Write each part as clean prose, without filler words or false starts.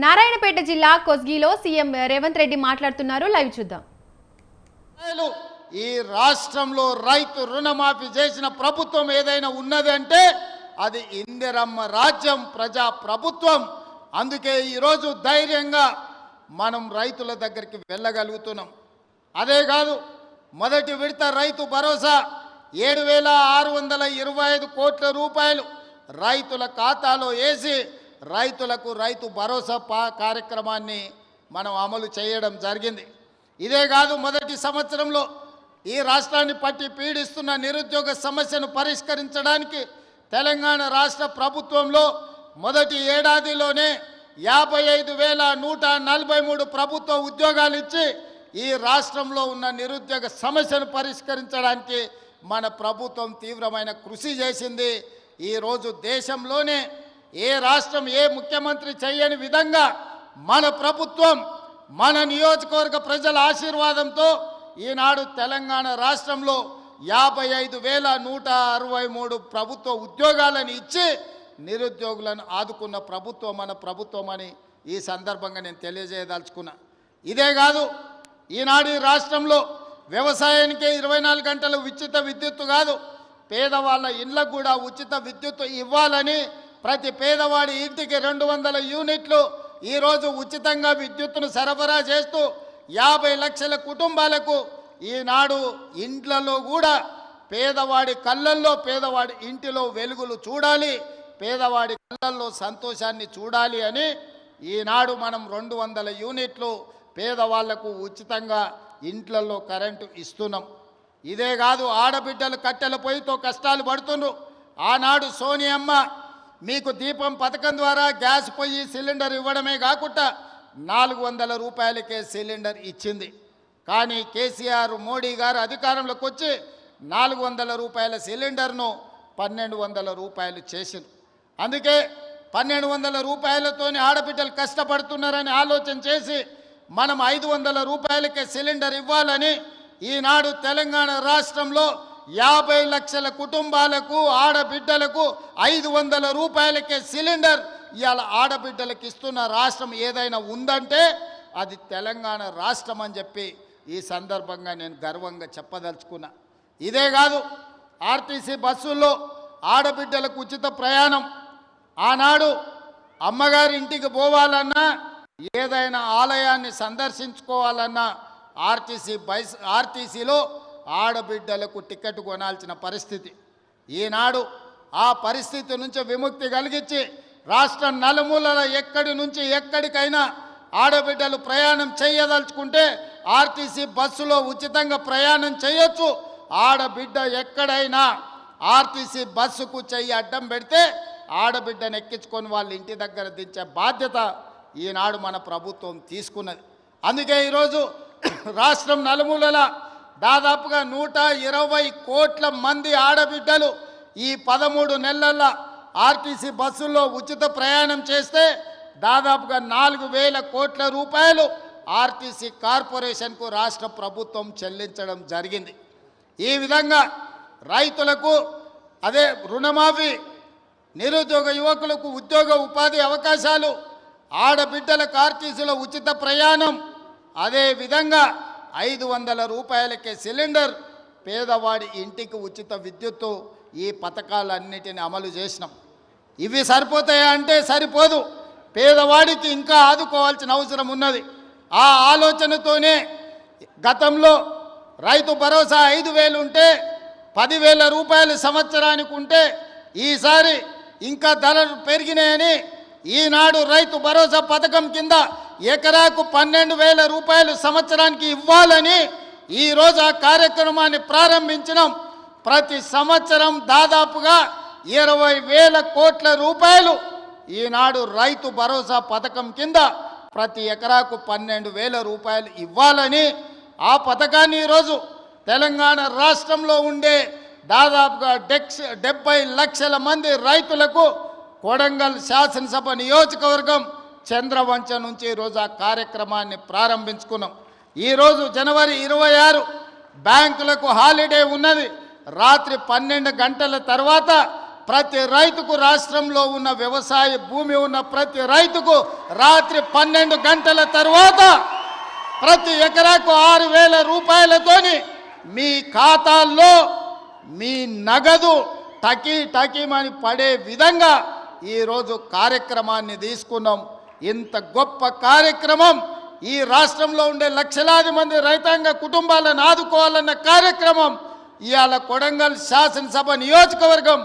నారాయణపేట జిల్లా కొస్గిలో సీఎం రేవంత్ రెడ్డి మాట్లాడుతున్నారు. లైవ్ చూద్దాం. ఈ రాష్ట్రంలో రైతు రుణమాఫీ చేసిన ప్రభుత్వం ఏదైనా ఉన్నదంటే అది ఇందిరమ్మ రాజ్యం, ప్రజా ప్రభుత్వం. అందుకే ఈరోజు ధైర్యంగా మనం రైతుల దగ్గరికి వెళ్ళగలుగుతున్నాం. అదే కాదు, మొదటి విడత రైతు భరోసా 7,625 కోట్ల రూపాయలు రైతుల ఖాతాలో వేసి రైతులకు రైతు భరోసా కార్యక్రమాన్ని మనం అమలు చేయడం జరిగింది. ఇదే కాదు, మొదటి సంవత్సరంలో ఈ రాష్ట్రాన్ని పట్టి పీడిస్తున్న నిరుద్యోగ సమస్యను పరిష్కరించడానికి తెలంగాణ రాష్ట్ర ప్రభుత్వంలో మొదటి ఏడాదిలోనే 55,143 ప్రభుత్వ ఉద్యోగాలు ఇచ్చి ఈ రాష్ట్రంలో ఉన్న నిరుద్యోగ సమస్యను పరిష్కరించడానికి మన ప్రభుత్వం తీవ్రమైన కృషి చేసింది. ఈరోజు దేశంలోనే ఏ రాష్ట్రం, ఏ ముఖ్యమంత్రి చేయని విధంగా మన ప్రభుత్వం, మన నియోజకవర్గ ప్రజల ఆశీర్వాదంతో ఈనాడు తెలంగాణ రాష్ట్రంలో 55,163 ప్రభుత్వ ఉద్యోగాలను ఇచ్చి నిరుద్యోగులను ఆదుకున్న ప్రభుత్వం మన ప్రభుత్వం అని ఈ సందర్భంగా నేను తెలియజేయదలుచుకున్నా. ఇదే కాదు, ఈనాడు ఈ రాష్ట్రంలో వ్యవసాయానికే 24 గంటలు ఉచిత విద్యుత్తు కాదు, పేదవాళ్ళ ఇళ్లకు కూడా ఉచిత విద్యుత్తు ఇవ్వాలని ప్రతి పేదవాడి ఇంటికి 200 యూనిట్లు ఈరోజు ఉచితంగా విద్యుత్తును సరఫరా చేస్తూ 50 లక్షల కుటుంబాలకు ఈనాడు ఇండ్లలో కూడా పేదవాడి కళ్ళల్లో, పేదవాడి ఇంటిలో వెలుగులు చూడాలి, పేదవాడి కళ్ళల్లో సంతోషాన్ని చూడాలి అని ఈనాడు మనం 200 యూనిట్లు పేదవాళ్లకు ఉచితంగా ఇంట్లలో కరెంటు ఇస్తున్నాం. ఇదే కాదు, ఆడబిడ్డలు కట్టెల పొయ్యితో కష్టాలు పడుతున్నారు. ఆనాడు సోనియమ్మ మీకు దీపం పథకం ద్వారా గ్యాస్ పొయ్యి సిలిండర్ ఇవ్వడమే కాకుండా 400 రూపాయలకే సిలిండర్ ఇచ్చింది. కానీ కేసీఆర్ మోడీ గారు అధికారంలోకి వచ్చి 400 రూపాయల సిలిండర్ను 1,200 రూపాయలు చేసింది. అందుకే 1,200 రూపాయలతోనే ఆడబిడ్డలు కష్టపడుతున్నారని ఆలోచన చేసి మనం 500 రూపాయలకే సిలిండర్ ఇవ్వాలని ఈనాడు తెలంగాణ రాష్ట్రంలో 50 లక్షల కుటుంబాలకు, ఆడబిడ్డలకు 500 రూపాయలకే సిలిండర్ ఇవాళ ఆడబిడ్డలకు ఇస్తున్న రాష్ట్రం ఏదైనా ఉందంటే అది తెలంగాణ రాష్ట్రం అని చెప్పి ఈ సందర్భంగా నేను గర్వంగా చెప్పదలుచుకున్నా. ఇదే కాదు, ఆర్టీసీ బస్సుల్లో ఆడబిడ్డలకు ఉచిత ప్రయాణం. ఆనాడు అమ్మగారి ఇంటికి పోవాలన్నా, ఏదైనా ఆలయాన్ని సందర్శించుకోవాలన్నా ఆర్టీసీలో ఆడబిడ్డలకు టికెట్ కొనాల్సిన పరిస్థితి. ఈనాడు ఆ పరిస్థితి నుంచి విముక్తి కలిగించి రాష్ట్ర నలుమూలల ఎక్కడి నుంచి ఎక్కడికైనా ఆడబిడ్డలు ప్రయాణం చేయదలుచుకుంటే ఆర్టీసీ బస్సులో ఉచితంగా ప్రయాణం చేయొచ్చు. ఆడబిడ్డ ఎక్కడైనా ఆర్టీసీ బస్సుకు చెయ్యి అడ్డం పెడితే ఆడబిడ్డను ఎక్కించుకొని వాళ్ళ ఇంటి దగ్గర దించే బాధ్యత ఈనాడు మన ప్రభుత్వం తీసుకున్నది. అందుకే ఈరోజు రాష్ట్రం నలుమూలల దాదాపుగా 120 కోట్ల మంది ఆడబిడ్డలు ఈ 13 నెలల ఆర్టీసీ బస్సుల్లో ఉచిత ప్రయాణం చేస్తే దాదాపుగా 4,000 కోట్ల రూపాయలు ఆర్టీసీ కార్పొరేషన్కు రాష్ట్ర ప్రభుత్వం చెల్లించడం జరిగింది. ఈ విధంగా రైతులకు అదే రుణమాఫీ, నిరుద్యోగ యువకులకు ఉద్యోగ ఉపాధి అవకాశాలు, ఆడబిడ్డలకు ఆర్టీసీలో ఉచిత ప్రయాణం, అదే విధంగా 500 రూపాయలకే సిలిండర్, పేదవాడి ఇంటికి ఉచిత విద్యుత్తు, ఈ పథకాలన్నిటిని అమలు చేసినాం. ఇవి సరిపోతాయా అంటే సరిపోదు, పేదవాడికి ఇంకా ఆదుకోవాల్సిన అవసరం ఉన్నది. ఆ ఆలోచనతోనే గతంలో రైతు భరోసా 5,000 ఉంటే 10,000 రూపాయలు సంవత్సరానికి ఉంటే ఈసారి ఇంకా ధరలు పెరిగినాయని ఈనాడు రైతు భరోసా పథకం కింద ఎకరాకు 12,000 రూపాయలు సంవత్సరానికి ఇవ్వాలని ఈరోజు ఆ కార్యక్రమాన్ని ప్రారంభించినాం. ప్రతి సంవత్సరం దాదాపుగా 20,000 కోట్ల రూపాయలు ఈనాడు రైతు భరోసా పథకం కింద ప్రతి ఎకరాకు 12,000 రూపాయలు ఇవ్వాలని ఆ పథకాన్ని ఈరోజు తెలంగాణ రాష్ట్రంలో ఉండే దాదాపుగా 70 లక్షల మంది రైతులకు కొడంగల్ శాసనసభ నియోజకవర్గం చంద్రవంచ నుంచి ఈరోజు ఆ కార్యక్రమాన్ని ప్రారంభించుకున్నాం. ఈరోజు జనవరి 26 బ్యాంకులకు హాలిడే ఉన్నది. రాత్రి 12 గంటల తర్వాత ప్రతి రైతుకు, రాష్ట్రంలో ఉన్న వ్యవసాయ భూమి ఉన్న ప్రతి రైతుకు రాత్రి 12 గంటల తర్వాత ప్రతి ఎకరాకు 6,000 రూపాయలతోని మీ ఖాతాల్లో మీ నగదు టకీమని పడే విధంగా ఈరోజు కార్యక్రమాన్ని తీసుకున్నాం. ఇంత గొప్ప కార్యక్రమం, ఈ రాష్ట్రంలో ఉండే లక్షలాది మంది రైతాంగ కుటుంబాలను ఆదుకోవాలన్న కార్యక్రమం ఇవాళ కొడంగల్ శాసనసభ నియోజకవర్గం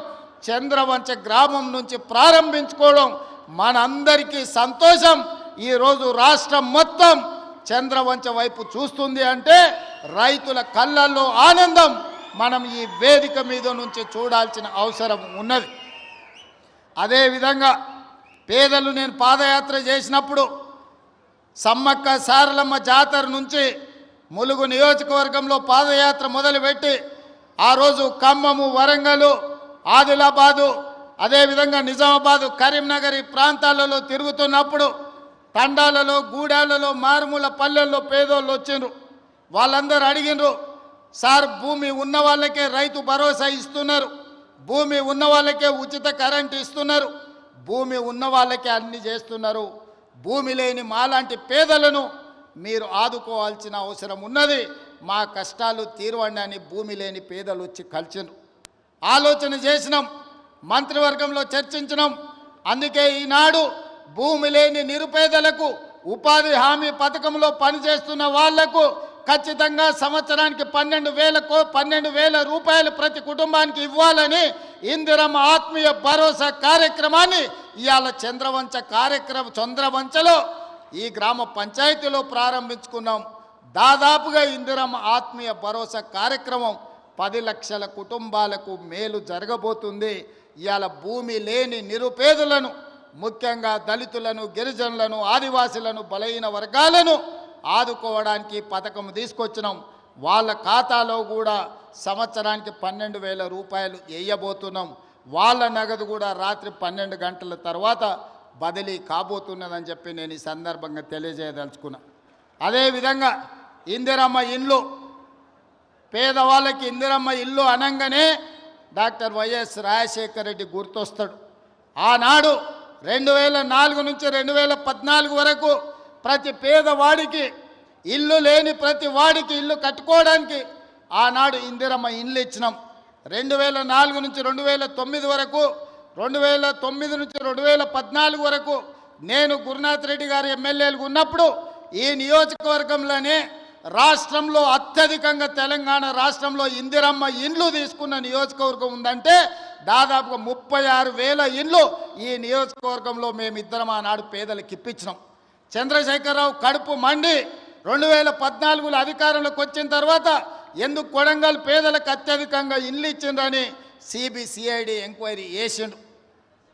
చంద్రవంచ గ్రామం నుంచి ప్రారంభించుకోవడం మనందరికీ సంతోషం. ఈరోజు రాష్ట్రం మొత్తం చంద్రవంచ వైపు చూస్తుంది అంటే రైతుల కళ్ళల్లో ఆనందం మనం ఈ వేదిక మీద నుంచి చూడాల్సిన అవసరం ఉన్నది. అదేవిధంగా పేదలు, నేను పాదయాత్ర చేసినప్పుడు సమ్మక్క సారలమ్మ జాతర నుంచి ములుగు నియోజకవర్గంలో పాదయాత్ర మొదలుపెట్టి ఆ రోజు ఖమ్మము, వరంగల్, ఆదిలాబాదు, అదేవిధంగా నిజామాబాదు, కరీంనగర్ ఈ ప్రాంతాలలో తిరుగుతున్నప్పుడు తండాలలో, గూడాలలో, మారుమూల పల్లెల్లో పేదోళ్ళు వచ్చిండ్రు. వాళ్ళందరూ అడిగినరు, సార్ భూమి ఉన్న వాళ్ళకే రైతు భరోసా ఇస్తున్నారు, భూమి ఉన్న వాళ్ళకే ఉచిత కరెంట్ ఇస్తున్నారు, భూమి ఉన్న వాళ్ళకే అన్ని చేస్తున్నారు, భూమి లేని మాలాంటి పేదలను మీరు ఆదుకోవాల్సిన అవసరం ఉన్నది, మా కష్టాలు తీరవండి అని భూమి లేని పేదలు వచ్చి కలిసినారు. ఆలోచన చేసినాం, మంత్రివర్గంలో చర్చించినాం. అందుకే ఈనాడు భూమి లేని నిరుపేదలకు ఉపాధి హామీ పథకంలో పనిచేస్తున్న వాళ్లకు ఖచ్చితంగా సంవత్సరానికి 12,000 రూపాయలు ప్రతి కుటుంబానికి ఇవ్వాలని ఇందిరమ్మ ఆత్మీయ భరోసా కార్యక్రమాన్ని ఇవాళ చంద్రవంచలో ఈ గ్రామ పంచాయతీలో ప్రారంభించుకున్నాం. దాదాపుగా ఇందిరమ్మ ఆత్మీయ భరోసా కార్యక్రమం 10 లక్షల కుటుంబాలకు మేలు జరగబోతుంది. ఇవాళ భూమి లేని నిరుపేదలను, ముఖ్యంగా దళితులను, గిరిజనులను, ఆదివాసులను, బలహీన వర్గాలను ఆదుకోవడానికి పథకం తీసుకొచ్చినాం. వాళ్ళ ఖాతాలో కూడా సంవత్సరానికి 12,000 రూపాయలు వేయబోతున్నాం. వాళ్ళ నగదు కూడా రాత్రి 12 గంటల తర్వాత బదిలీ కాబోతున్నదని చెప్పి నేను ఈ సందర్భంగా తెలియజేయదలుచుకున్నా. అదేవిధంగా ఇందిరమ్మ ఇల్లు, పేదవాళ్ళకి ఇందిరమ్మ ఇల్లు అనగానే డాక్టర్ వైఎస్ రాజశేఖర రెడ్డి గుర్తొస్తాడు. ఆనాడు 2004 నుంచి 2014 వరకు ప్రతి పేదవాడికి ఇల్లు లేని ప్రతి వాడికి ఇల్లు కట్టుకోవడానికి ఆనాడు ఇందిరమ్మ ఇల్లు ఇచ్చినాం. 2004 నుంచి 2009 వరకు, 2009 నుంచి 2014 వరకు నేను గురునాథ్ రెడ్డి గారు ఎమ్మెల్యేలుగా ఉన్నప్పుడు ఈ నియోజకవర్గంలోనే రాష్ట్రంలో అత్యధికంగా తెలంగాణ రాష్ట్రంలో ఇందిరమ్మ ఇండ్లు తీసుకున్న నియోజకవర్గం ఉందంటే దాదాపుగా 36,000 ఇండ్లు ఈ నియోజకవర్గంలో మేమిద్దరం ఆనాడు పేదలకు ఇప్పించినాం. చంద్రశేఖరరావు కడుపు మండి 2014లో అధికారంలోకి వచ్చిన తర్వాత ఎందుకు కొడంగల్ పేదలకు అత్యధికంగా ఇండ్లు ఇచ్చిండ్రని సిబిసిఐడి ఎంక్వైరీ చేసిండు.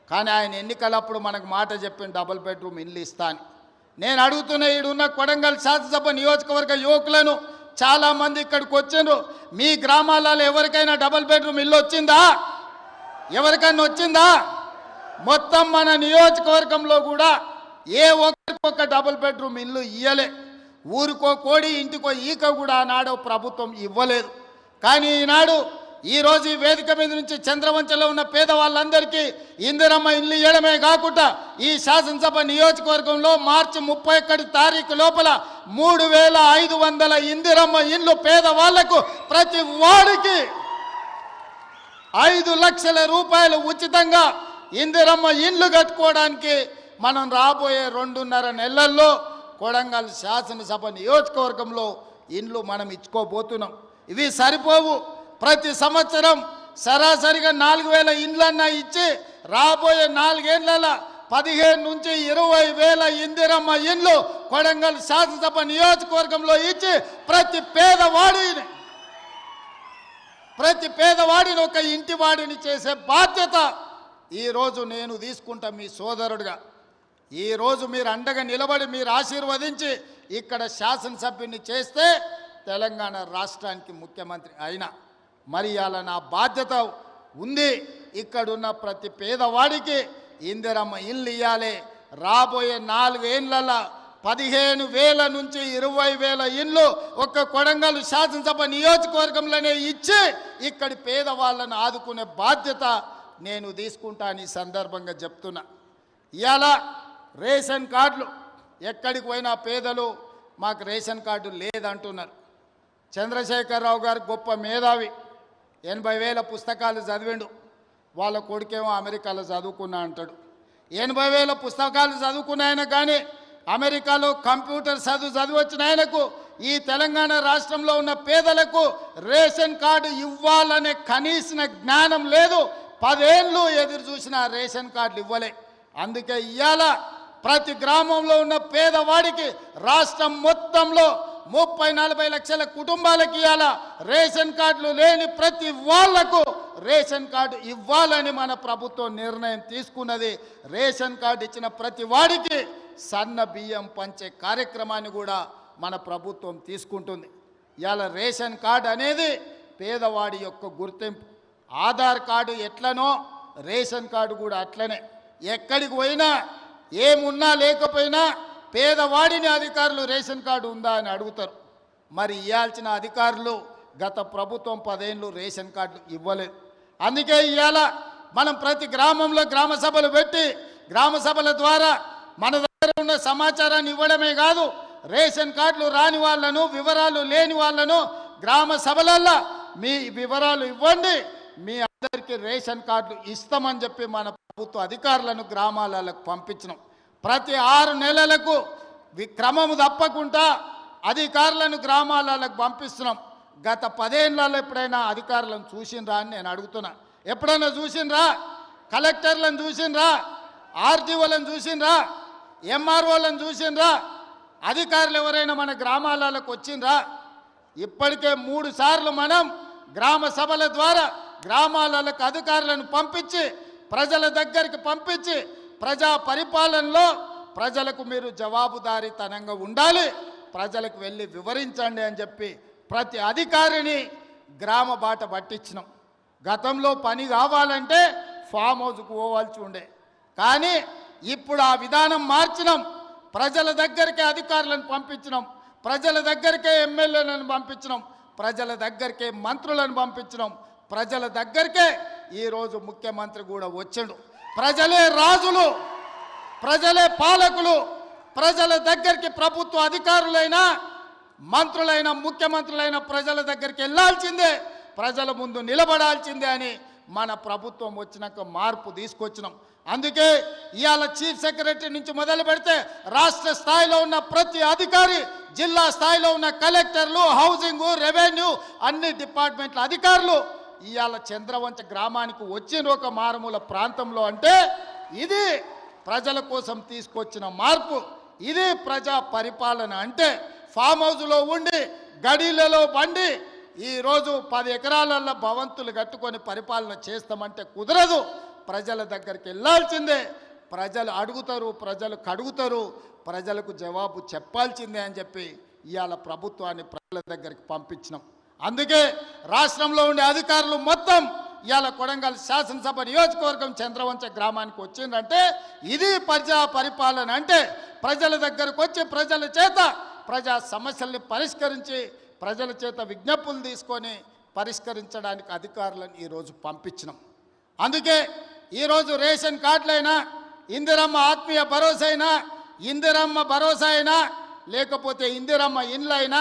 కానీ ఆయన ఎన్నికలప్పుడు మనకు మాట చెప్పిన డబుల్ బెడ్రూమ్ ఇండ్లు ఇస్తా అని. నేను అడుగుతున్న ఈడున్న కొడంగల్ శాసనసభ నియోజకవర్గ యువకులను చాలామంది ఇక్కడికి వచ్చిండ్రు. మీ గ్రామాలలో ఎవరికైనా డబుల్ బెడ్రూమ్ ఇల్లు వచ్చిందా? ఎవరికైనా వచ్చిందా? మొత్తం మన నియోజకవర్గంలో కూడా ఏ ఒక్కరికొక్క డబుల్ బెడ్రూమ్ ఇల్లు ఇయ్యలే. ఊరికో కోడి, ఇంటికో ఈక కూడా ఆనాడు ప్రభుత్వం ఇవ్వలేదు. కానీ ఈనాడు ఈరోజు ఈ వేదిక మీద నుంచి చంద్రవంచలో ఉన్న పేదవాళ్ళందరికీ ఇందిరమ్మ ఇల్లు ఇవ్వడమే కాకుండా ఈ శాసనసభ నియోజకవర్గంలో మార్చి 31 తారీఖు లోపల 3,500 ఇందిరమ్మ ఇల్లు పేదవాళ్లకు ప్రతి వాడికి 5 లక్షల రూపాయలు ఉచితంగా ఇందిరమ్మ ఇల్లు కట్టుకోవడానికి మనం రాబోయే 2.5 నెలల్లో కొడంగల్ శాసనసభ నియోజకవర్గంలో ఇండ్లు మనం ఇచ్చుకోబోతున్నాం. ఇవి సరిపోవు. ప్రతి సంవత్సరం సరాసరిగా 4,000 ఇండ్లన్నా ఇచ్చి రాబోయే 4 ఏళ్ల 15 నుంచి 20,000 ఇందిరమ్మ ఇండ్లు కొడంగల్ శాసనసభ నియోజకవర్గంలో ఇచ్చి ప్రతి పేదవాడిని ఒక ఇంటి వాడిని చేసే బాధ్యత ఈరోజు నేను తీసుకుంటా మీ సోదరుడిగా. ఈరోజు మీరు అండగా నిలబడి మీరు ఆశీర్వదించి ఇక్కడ శాసనసభ్యుని చేస్తే తెలంగాణ రాష్ట్రానికి ముఖ్యమంత్రి అయినా మరి అలా నా బాధ్యత ఉంది. ఇక్కడున్న ప్రతి పేదవాడికి ఇందిరమ్మ ఇల్లు ఇవ్వాలి. రాబోయే 4 ఏళ్లలో 15,000 నుంచి 20,000 ఇండ్లు ఒక్క కొడంగల్ శాసనసభ నియోజకవర్గంలోనే ఇచ్చి ఇక్కడి పేదవాళ్ళను ఆదుకునే బాధ్యత నేను తీసుకుంటాను ఈ సందర్భంగా చెప్తున్నా. ఇవాళ రేషన్ కార్డులు ఎక్కడికి పోయినా పేదలు మాకు రేషన్ కార్డు లేదంటున్నారు. చంద్రశేఖరరావు గారు గొప్ప మేధావి, 80,000 పుస్తకాలు చదివిండు. వాళ్ళ కొడుకేమో అమెరికాలో చదువుకున్నా అంటాడు. 80,000 పుస్తకాలు చదువుకున్న ఆయన కానీ అమెరికాలో కంప్యూటర్ చదివొచ్చిన ఆయనకు ఈ తెలంగాణ రాష్ట్రంలో ఉన్న పేదలకు రేషన్ కార్డు ఇవ్వాలనే కనీస జ్ఞానం లేదు. 10 ఏళ్ళు ఎదురు చూసిన రేషన్ కార్డులు ఇవ్వలే. అందుకే ఇవాళ ప్రతి గ్రామంలో ఉన్న పేదవాడికి రాష్ట్రం మొత్తంలో 30-40 లక్షల కుటుంబాలకి ఇవాళ రేషన్ కార్డులు లేని ప్రతి వాళ్లకు రేషన్ కార్డు ఇవ్వాలని మన ప్రభుత్వం నిర్ణయం తీసుకున్నది. రేషన్ కార్డు ఇచ్చిన ప్రతి వాడికి సన్న బియ్యం పంచే కార్యక్రమాన్ని కూడా మన ప్రభుత్వం తీసుకుంటుంది. ఇవాళ రేషన్ కార్డు అనేది పేదవాడి యొక్క గుర్తింపు. ఆధార్ కార్డు ఎట్లనో రేషన్ కార్డు కూడా అట్లనే. ఎక్కడికి పోయినా ఏమున్నా లేకపోయినా పేదవాడిని అధికారులు రేషన్ కార్డు ఉందా అని అడుగుతారు. మరి ఇవ్వాల్సిన అధికారులు గత ప్రభుత్వం 10 ఏళ్ళు రేషన్ కార్డులు ఇవ్వలేదు. అందుకే ఇవాళ మనం ప్రతి గ్రామంలో గ్రామ సభలు పెట్టి గ్రామ సభల ద్వారా మన దగ్గర ఉన్న సమాచారాన్ని ఇవ్వడమే కాదు, రేషన్ కార్డులు రాని వాళ్ళను వివరాలు లేని వాళ్ళను గ్రామ సభలల్లో మీ వివరాలు ఇవ్వండి, మీ అందరికీ రేషన్ కార్డులు ఇస్తామని చెప్పి మన ప్రభుత్వ అధికారులను గ్రామాలకు పంపించినాం. ప్రతి 6 నెలలకు క్రమము తప్పకుండా అధికారులను గ్రామాలకు పంపిస్తున్నాం. గత 10 ఏళ్ళలో ఎప్పుడైనా అధికారులను చూసినరా అని నేను అడుగుతున్నా. ఎప్పుడైనా చూసినరా? కలెక్టర్లను చూసినరా? ఆర్డీఓలను చూసినరా? ఎంఆర్ఓలను చూసినరా? అధికారులు ఎవరైనా మన గ్రామాలకు వచ్చినరా? ఇప్పటికే 3 సార్లు మనం గ్రామ సభల ద్వారా గ్రామాలకు అధికారులను పంపించి ప్రజల దగ్గరికి పంపించి ప్రజా పరిపాలనలో ప్రజలకు మీరు జవాబుదారీతనంగా ఉండాలి, ప్రజలకు వెళ్ళి వివరించండి అని చెప్పి ప్రతి అధికారిని గ్రామ బాట పట్టించినాం. గతంలో పని కావాలంటే ఫామ్ హౌస్కు పోవాల్సి ఉండే, కానీ ఇప్పుడు ఆ విధానం మార్చినాం. ప్రజల దగ్గరికే అధికారులను పంపించినాం, ప్రజల దగ్గరికే ఎమ్మెల్యేలను పంపించినాం, ప్రజల దగ్గరికే మంత్రులను పంపించినాం, ప్రజల దగ్గరికే ఈరోజు ముఖ్యమంత్రి కూడా వచ్చాడు. ప్రజలే రాజులు, ప్రజలే పాలకులు. ప్రజల దగ్గరికి ప్రభుత్వ అధికారులైనా మంత్రులైన ముఖ్యమంత్రులైన ప్రజల దగ్గరికి వెళ్ళాల్సిందే, ప్రజల ముందు నిలబడాల్సిందే అని మన ప్రభుత్వం వచ్చినాక మార్పు తీసుకొచ్చినాం. అందుకే ఇవాళ చీఫ్ సెక్రటరీ నుంచి మొదలు పెడితే రాష్ట్ర స్థాయిలో ఉన్న ప్రతి అధికారి, జిల్లా స్థాయిలో ఉన్న కలెక్టర్లు, హౌసింగ్, రెవెన్యూ అన్ని డిపార్ట్మెంట్ల అధికారులు ఇవాళ చంద్రవంచ గ్రామానికి వచ్చిన ఒక మారుమూల ప్రాంతంలో అంటే ఇది ప్రజల కోసం తీసుకొచ్చిన మార్పు, ఇది ప్రజా పరిపాలన. అంటే ఫామ్ హౌస్లో ఉండి గడీలలో బండి ఈరోజు 10 ఎకరాలలో భవంతులు కట్టుకొని పరిపాలన చేస్తామంటే కుదరదు. ప్రజల దగ్గరికి వెళ్ళాల్సిందే, ప్రజలు అడుగుతారు, ప్రజలు కడుగుతారు, ప్రజలకు జవాబు చెప్పాల్సిందే అని చెప్పి ఇవాళ ప్రభుత్వాన్ని ప్రజల దగ్గరికి పంపించినాం. అందుకే రాష్ట్రంలో ఉండే అధికారులు మొత్తం ఇవాళ కొడంగల్ శాసనసభ నియోజకవర్గం చంద్రవంచ గ్రామానికి వచ్చిందంటే ఇది ప్రజా పరిపాలన. అంటే ప్రజల దగ్గరకు వచ్చి ప్రజల చేత ప్రజా సమస్యల్ని పరిష్కరించి ప్రజల చేత విజ్ఞప్తులు తీసుకొని పరిష్కరించడానికి అధికారులను ఈరోజు పంపించినాం. అందుకే ఈరోజు రేషన్ కార్డులైనా, ఇందిరమ్మ ఆత్మీయ భరోసా అయినా, ఇందిరమ్మ భరోసా అయినా, లేకపోతే ఇందిరమ్మ ఇండ్లైనా